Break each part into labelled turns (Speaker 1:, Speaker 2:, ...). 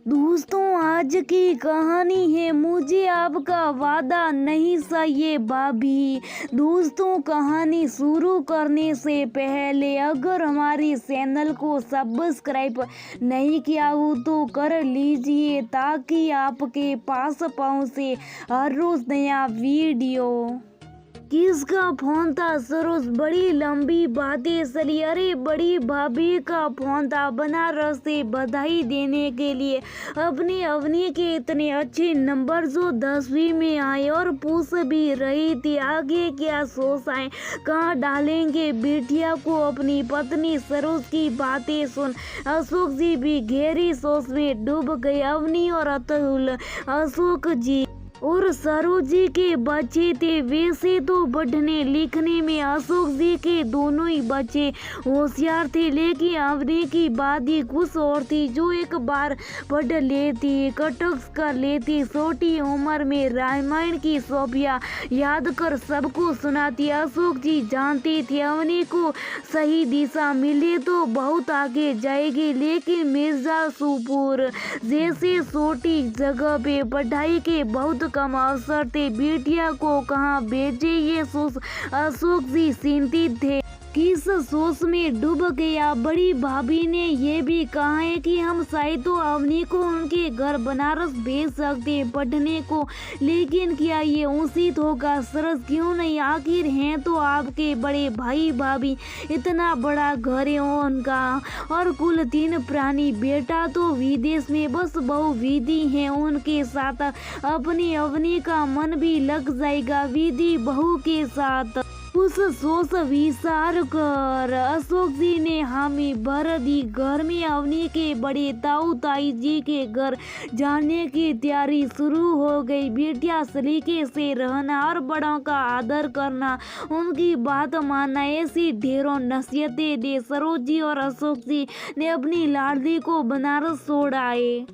Speaker 1: दोस्तों, आज की कहानी है मुझे आपका वादा नहीं चाहिए भाभी। दोस्तों, कहानी शुरू करने से पहले अगर हमारी चैनल को सब्सक्राइब नहीं किया हो तो कर लीजिए ताकि आपके पास पहुंचे हर रोज नया वीडियो। किसका फोन था सरोज? बड़ी लंबी बातें चली। अरे बड़ी भाभी का फोन था, बनारस से बधाई देने के लिए अपनी अवनी के इतने अच्छे नंबर जो 10वीं में आए, और पूछ भी रही थी आगे क्या सोच आए, कहाँ डालेंगे बिटिया को। अपनी पत्नी सरोज की बातें सुन अशोक जी भी गहरी सोच में डूब गए। अवनी और अतुल, अशोक जी और सरोज जी के बच्चे थे। वैसे तो पढ़ने लिखने में अशोक जी के दोनों ही बच्चे होशियार थे, लेकिन अवनी की बात ही कुछ और थी, जो एक बार पढ़ लेती कटक कर लेती। छोटी उम्र में रामायण की सोफिया याद कर सबको सुनाती। अशोक जी जानते थे अवनी को सही दिशा मिले तो बहुत आगे जाएगी, लेकिन मिर्जापुर जैसे छोटी जगह पे पढ़ाई के बहुत कम अवसर थे। बिटिया को कहाँ भेजे ये सोच अशोक जी चिंतित थे। किस सोच में डूब गया। बड़ी भाभी ने ये भी कहा है कि हम शायद तो अवनी को उनके घर बनारस भेज सकते हैं पढ़ने को, लेकिन क्या ये उचित होगा? सरस क्यों नहीं? आखिर हैं तो आपके बड़े भाई भाभी, इतना बड़ा घर है उनका, और कुल 3 प्राणी। बेटा तो विदेश में, बस बहु विधि है उनके साथ। अपनी अवनी का मन भी लग जाएगा विधि बहू के साथ। उस सोच विचार कर अशोक जी ने हामी भर दी। घर में अवनी के बड़े ताऊ ताई जी के घर जाने की तैयारी शुरू हो गई। बेटिया सलीके से रहना और बड़ों का आदर करना, उनकी बात मानना, ऐसी ढेरों नसीहतें दे सरोज जी और अशोक जी ने अपनी लाडली को बनारस छोड़ आए।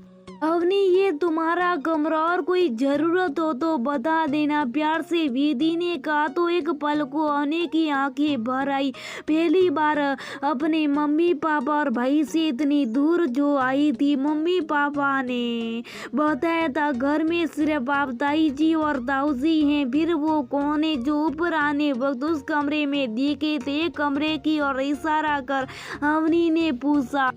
Speaker 1: अवनी, ये तुम्हारा कमरा, और कोई जरूरत हो तो बता देना, प्यार से विधि ने कहा। तो एक पल को अवनी की आंखें भर आई। पहली बार अपने मम्मी पापा और भाई से इतनी दूर जो आई थी। मम्मी पापा ने बताया था घर में सिर्फ आप ताई जी और ताऊ जी हैं। फिर वो कौन है जो ऊपर आने वक्त उस कमरे में दिखे थे? एक कमरे की ओर इशारा कर अवनी ने पूछा।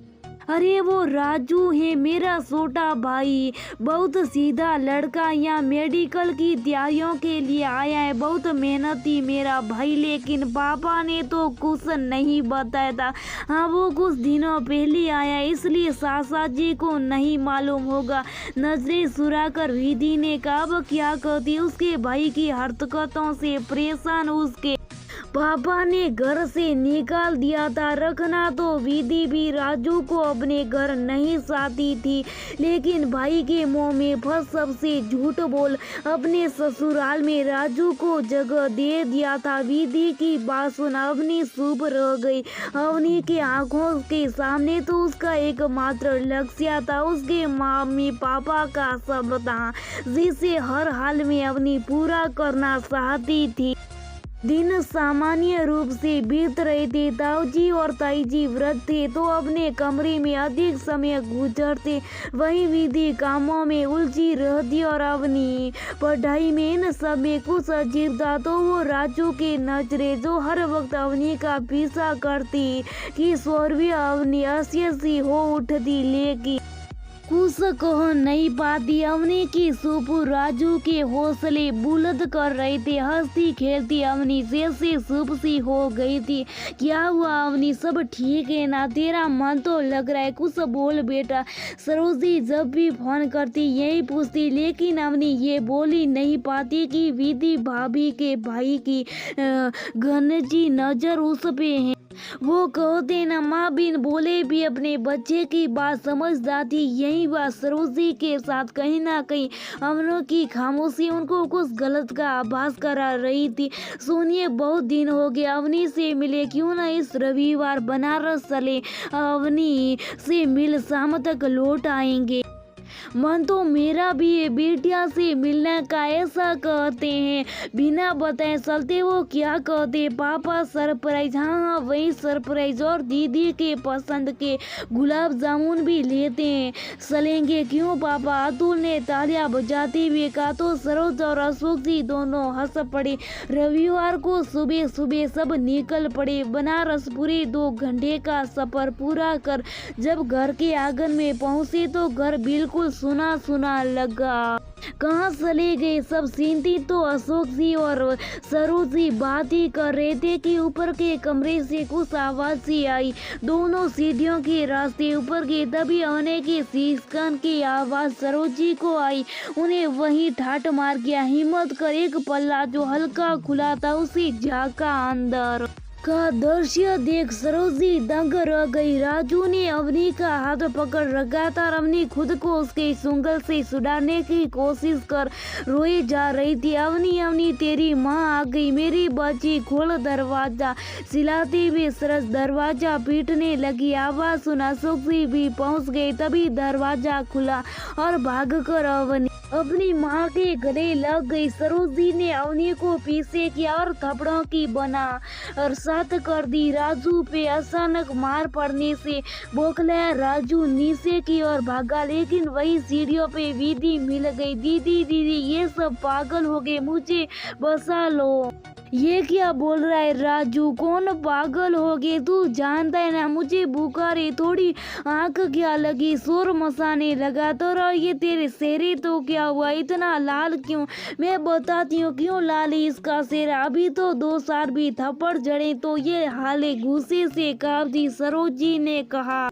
Speaker 1: अरे वो राजू है, मेरा छोटा भाई, बहुत सीधा लड़का, यहाँ मेडिकल की तैयारियों के लिए आया है, बहुत मेहनती मेरा भाई। लेकिन पापा ने तो कुछ नहीं बताया था। हाँ, वो कुछ दिनों पहले आया, इसलिए सासा जी को नहीं मालूम होगा। नजरें चुराकर विधि ने कहा। अब क्या कहती? उसके भाई की हरकतों से परेशान उसके पापा ने घर से निकाल दिया था। रखना तो विधि भी राजू को अपने घर नहीं चाहती थी, लेकिन भाई के मुंह में फंस सबसे झूठ बोल अपने ससुराल में राजू को जगह दे दिया था। विधि की बात सुन अवनी चुप रह गई। अवनी के आंखों के सामने तो उसका एकमात्र लक्ष्य था, उसके मम्मी पापा का सब था, जिसे हर हाल में अवनी पूरा करना चाहती थी। दिन सामान्य रूप से बीत रहे थे। ताऊजी और ताईजी व्रत थे तो अपने कमरे में अधिक समय गुजरते, वहीं विधि कामों में उलझी रहती और अवनी पढ़ाई में। इन सब में कुछ अजीब था तो वो राजू के नजरे, जो हर वक्त अवनी का पीछा करती कि स्वरवी अवनी ऐसी हो उठती, लेकिन कुछ कह नहीं पाती। अवनी की सुपु राजू के हौसले बुलंद कर रहे थे। हंसती खेलती अवनी जैसे चुप सी हो गई थी। क्या हुआ अवनी, सब ठीक है ना? तेरा मन तो लग रहा है, कुछ बोल बेटा। सरोजी जब भी फोन करती यही पूछती, लेकिन अवनी ये बोली नहीं पाती कि विधि भाभी के भाई की घनजी नजर उस पे है। वो कहते ना, माँ बिन बोले भी अपने बच्चे की बात समझ जाती। यही बात सरोजी के साथ कहीं ना कहीं अमनों की खामोशी उनको कुछ गलत का आभास करा रही थी। सुनिए, बहुत दिन हो गए अवनी से मिले, क्यों ना इस रविवार बनारस चले? अवनी से मिल शाम तक लौट आएंगे। मन तो मेरा भी है, बेटिया से मिलने का ऐसा कहते हैं। बिना बताए चलते वो क्या कहते, पापा सरप्राइज। हाँ हाँ वही सरप्राइज, और दीदी के पसंद के गुलाब जामुन भी लेते हैं। चलेंगे क्यों पापा, अतुल ने तालियां बजाते हुए कहा। तो सरोज और अशोक जी दोनों हंस पड़े। रविवार को सुबह सुबह सब निकल पड़े। बनारस पूरे 2 घंटे का सफर पूरा कर जब घर के आंगन में पहुंचे तो घर बिल्कुल सुना सुना लगा। कहाँ चले गए सब चिंतित। तो अशोक जी और सरोज जी बात ही कर रहे थे कि ऊपर के कमरे से कुछ आवाज सी आई। दोनों सीढ़ियों के रास्ते ऊपर गए, तभी आने के सीखन की आवाज सरोज जी को आई। उन्हें वहीं ठाठ मार गया। हिम्मत कर एक पल्ला जो हल्का खुला था उसे झांका अंदर का दृश्य देख सरोज जी दंग रह गई। राजू ने अवनी का हाथ पकड़ रखा था और अवनी खुद को उसके चुंगल से छुड़ाने की कोशिश कर रोई जा रही थी। अवनी अवनी तेरी माँ आ गई, मेरी बच्ची खोल दरवाजा, चिल्लाते हुए सरोज दरवाजा पीटने लगी। आवाज सुना अशोक जी भी पहुंच गए। तभी दरवाजा खुला और भागकर अवनी अपनी माँ के गले लग गई। सरोज जी ने अवनी को पीछे किया और थप्पड़ों की बना और साथ कर दी। राजू पे अचानक मार पड़ने से बौखलाया राजू नीचे की ओर भागा, लेकिन वही सीढ़ियों पे विधि मिल गई। दीदी दीदी ये सब पागल हो गए, मुझे बचा लो। ये क्या बोल रहा है राजू, कौन पागल हो गए, तू जानता है ना मुझे बुखार है, थोड़ी आंख क्या लगी, शोर मचाने लगा तो। और ये तेरे चेहरे तो क्या हुआ, इतना लाल क्यों? मैं बताती हूँ क्यों लाल है इसका चेहरा, अभी तो 2 साल भी थप्पड़ जड़े तो ये हाल है, गुस्से से काफी सरोज जी ने कहा।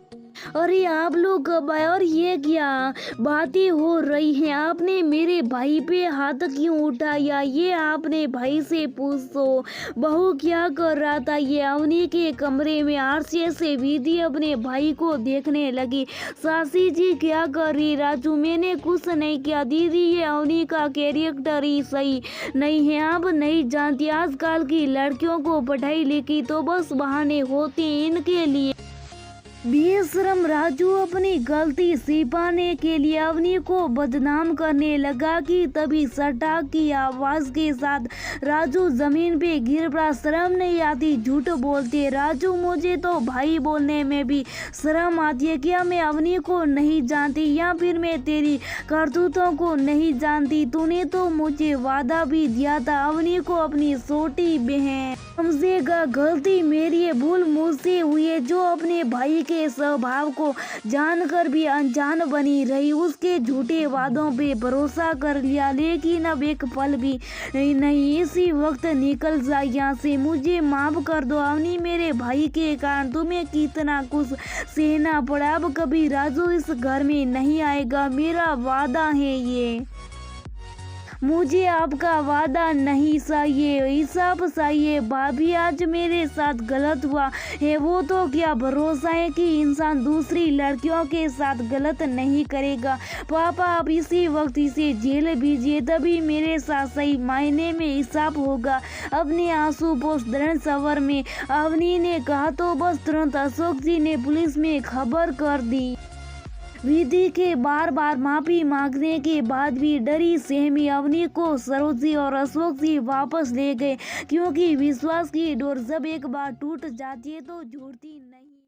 Speaker 1: अरे आप लोग कब आए और ये क्या बातें हो रही हैं, आपने मेरे भाई पे हाथ क्यों उठाया, ये आपने भाई से पूछो। बहू क्या कर रहा था, ये अवनी के कमरे में आरसे से विधि अपने भाई को देखने लगी। सासी जी क्या कर रही, राजू मैंने कुछ नहीं किया दीदी, ये अवनी का कैरेक्टर ही सही नहीं है, आप नहीं जानती आजकल की लड़कियों को पढ़ाई लिखी तो बस बहाने होते हैं इनके लिए। बेशरम राजू अपनी गलती छिपाने के लिए अवनी को बदनाम करने लगा कि तभी सटाक की आवाज के साथ राजू जमीन पे गिर पड़ा। शर्म नहीं आती झूठ बोलते राजू, मुझे तो भाई बोलने में भी शर्म आती है। क्या मैं अवनी को नहीं जानती या फिर मैं तेरी करतूतों को नहीं जानती? तूने तो मुझे वादा भी दिया था अवनी को अपनी छोटी बहन समझेगा, गलती मेरी है, भूल मुझसे हुई है। जो अपने भाई के स्वभाव को जानकर भी अनजान बनी रही, उसके झूठे वादों पे भरोसा कर लिया, लेकिन अब एक पल भी नहीं, इसी वक्त निकल जाए यहाँ से, मुझे माफ कर दो अवनी, मेरे भाई के कारण तुम्हें कितना कुछ सहना पड़ा। अब कभी राजू इस घर में नहीं आएगा, मेरा वादा है ये, मुझे आपका वादा नहीं चाहिए, हिसाब चाहिए। भाभी आज मेरे साथ गलत हुआ है, वो तो क्या भरोसा है कि इंसान दूसरी लड़कियों के साथ गलत नहीं करेगा। पापा आप इसी वक्त इसे जेल भेजिए, तभी मेरे साथ सही मायने में हिसाब होगा। अपने आंसू पोष दृढ़ सवर में अवनी ने कहा। तो बस तुरंत अशोक जी ने पुलिस में खबर कर दी। विधि के बार बार माफी मांगने के बाद भी डरी सहमी अवनी को सरोज जी और अशोक जी वापस ले गए, क्योंकि विश्वास की डोर जब एक बार टूट जाती है तो जुड़ती नहीं।